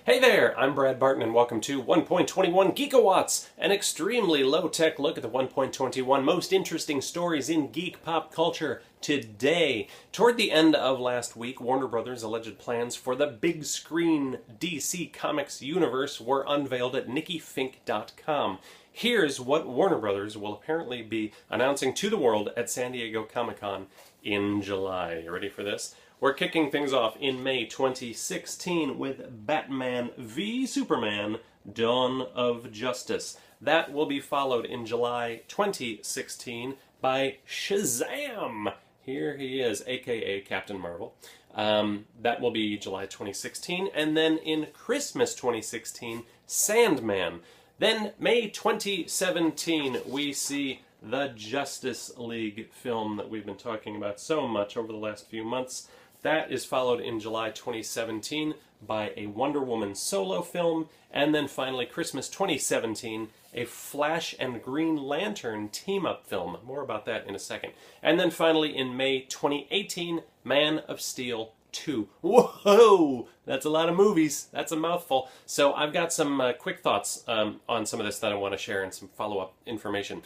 Hey there, I'm Brad Barton and welcome to 1.21 Geekawatts, an extremely low-tech look at the 1.21 most interesting stories in geek pop culture today. Toward the end of last week, Warner Brothers' alleged plans for the big screen DC Comics universe were unveiled at NikkiFink.com. Here's what Warner Brothers will apparently be announcing to the world at San Diego Comic-Con in July. You ready for this? We're kicking things off in May 2016 with Batman v Superman: Dawn of Justice. That will be followed in July 2016 by Shazam! Here he is, aka Captain Marvel. That will be July 2016. And then in Christmas 2016, Sandman. Then May 2017, we see the Justice League film that we've been talking about so much over the last few months. That is followed in July 2017 by a Wonder Woman solo film, and then finally Christmas 2017, a Flash and Green Lantern team-up film. More about that in a second. And then finally in May 2018, Man of Steel 2. Whoa! That's a lot of movies. That's a mouthful. So I've got some quick thoughts on some of this that I want to share and some follow-up information.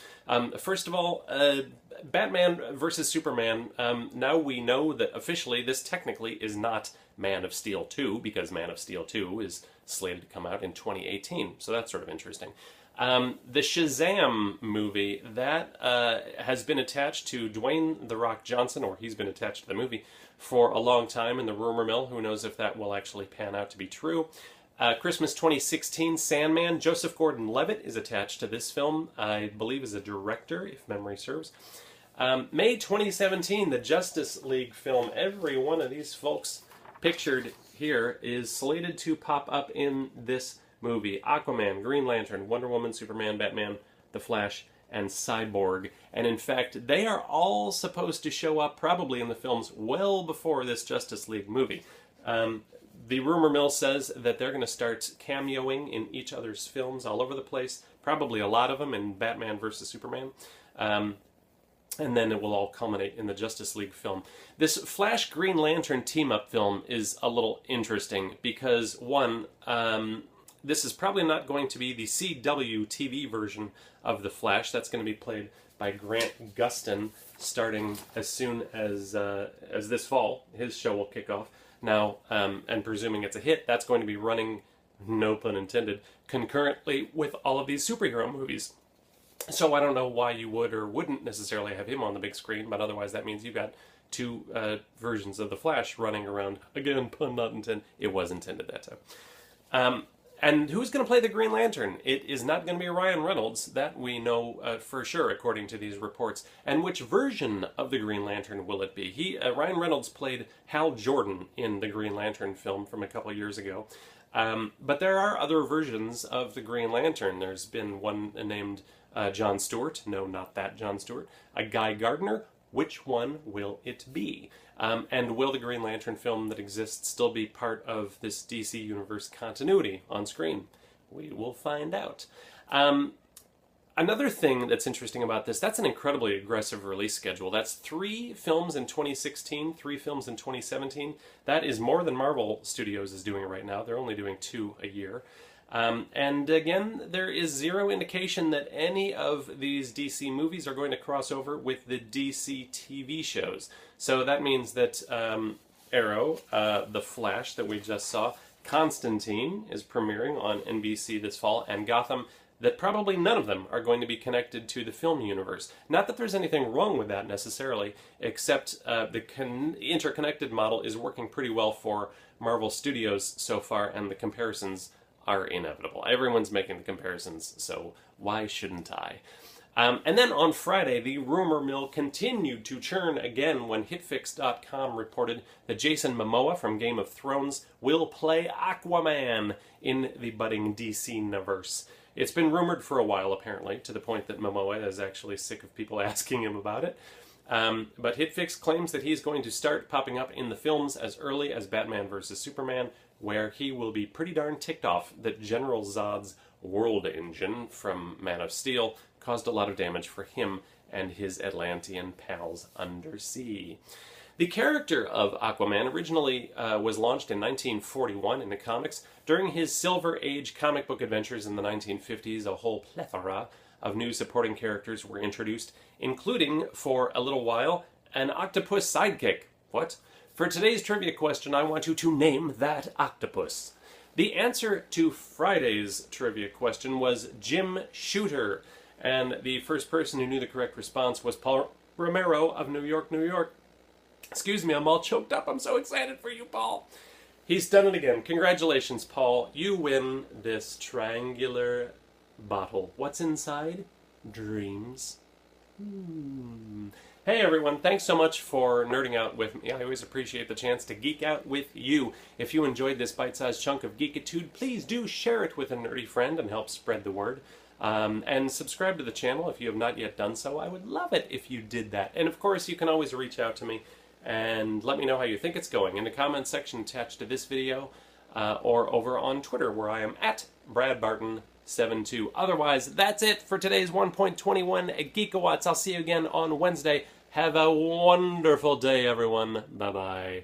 First of all, Batman versus Superman. Now we know that officially this technically is not Man of Steel 2, because Man of Steel 2 is slated to come out in 2018. So that's sort of interesting. The Shazam movie, that has been attached to Dwayne "The Rock" Johnson, or he's been attached to the movie for a long time in the rumor mill. Who knows if that will actually pan out to be true. Christmas 2016, Sandman. Joseph Gordon-Levitt is attached to this film, I believe as a director, if memory serves. May 2017, the Justice League film. Every one of these folks pictured here is slated to pop up in this movie. Aquaman, Green Lantern, Wonder Woman, Superman, Batman, The Flash, and Cyborg. And in fact, they are all supposed to show up probably in the films well before this Justice League movie. The rumor mill says that they're going to start cameoing in each other's films all over the place, probably a lot of them in Batman vs. Superman. And then it will all culminate in the Justice League film. This Flash Green Lantern team-up film is a little interesting because, one, this is probably not going to be the CW TV version of The Flash. That's going to be played by Grant Gustin starting as soon as this fall. His show will kick off. Now, and presuming it's a hit, that's going to be running, no pun intended, concurrently with all of these superhero movies. So I don't know why you would or wouldn't necessarily have him on the big screen, but otherwise that means you've got two versions of The Flash running around. Again, pun not intended. It was intended that time. And who's going to play the Green Lantern? It is not going to be Ryan Reynolds. That we know for sure, according to these reports. And which version of the Green Lantern will it be? Ryan Reynolds played Hal Jordan in the Green Lantern film from a couple years ago. But there are other versions of the Green Lantern. There's been one named John Stewart. No, not that John Stewart. A Guy Gardner. Which one will it be? And will the Green Lantern film that exists still be part of this DC Universe continuity on screen? We will find out. Another thing that's interesting about this, that's an incredibly aggressive release schedule. That's 3 films in 2016, 3 films in 2017. That is more than Marvel Studios is doing right now. They're only doing 2 a year. And again, there is zero indication that any of these DC movies are going to cross over with the DC TV shows. So that means that Arrow, The Flash that we just saw, Constantine is premiering on NBC this fall, and Gotham, that probably none of them are going to be connected to the film universe. Not that there's anything wrong with that necessarily, except the interconnected model is working pretty well for Marvel Studios so far, and the comparisons are inevitable. Everyone's making the comparisons, so why shouldn't I? And then on Friday, the rumor mill continued to churn again when HitFix.com reported that Jason Momoa from Game of Thrones will play Aquaman in the budding DC-niverse. It's been rumored for a while, apparently, to the point that Momoa is actually sick of people asking him about it. But HitFix claims that he's going to start popping up in the films as early as Batman vs. Superman, where he will be pretty darn ticked off that General Zod's world engine from Man of Steel caused a lot of damage for him and his Atlantean pals undersea. The character of Aquaman originally was launched in 1941 in the comics. During his Silver Age comic book adventures in the 1950s, a whole plethora of new supporting characters were introduced, including, for a little while, an octopus sidekick. What? For today's trivia question, I want you to name that octopus. The answer to Friday's trivia question was Jim Shooter, and the first person who knew the correct response was Paul Romero of New York, New York. Excuse me, I'm all choked up. I'm so excited for you, Paul. He's done it again. Congratulations, Paul. You win this triangular bottle. What's inside? Dreams. Hey everyone, thanks so much for nerding out with me. I always appreciate the chance to geek out with you. If you enjoyed this bite-sized chunk of geekitude, please do share it with a nerdy friend and help spread the word. And subscribe to the channel if you have not yet done so. I would love it if you did that. And of course, you can always reach out to me and let me know how you think it's going in the comments section attached to this video, or over on Twitter where I am at BradBarton72. Otherwise, that's it for today's 1.21 Geekawatts. I'll see you again on Wednesday. Have a wonderful day, everyone. Bye-bye.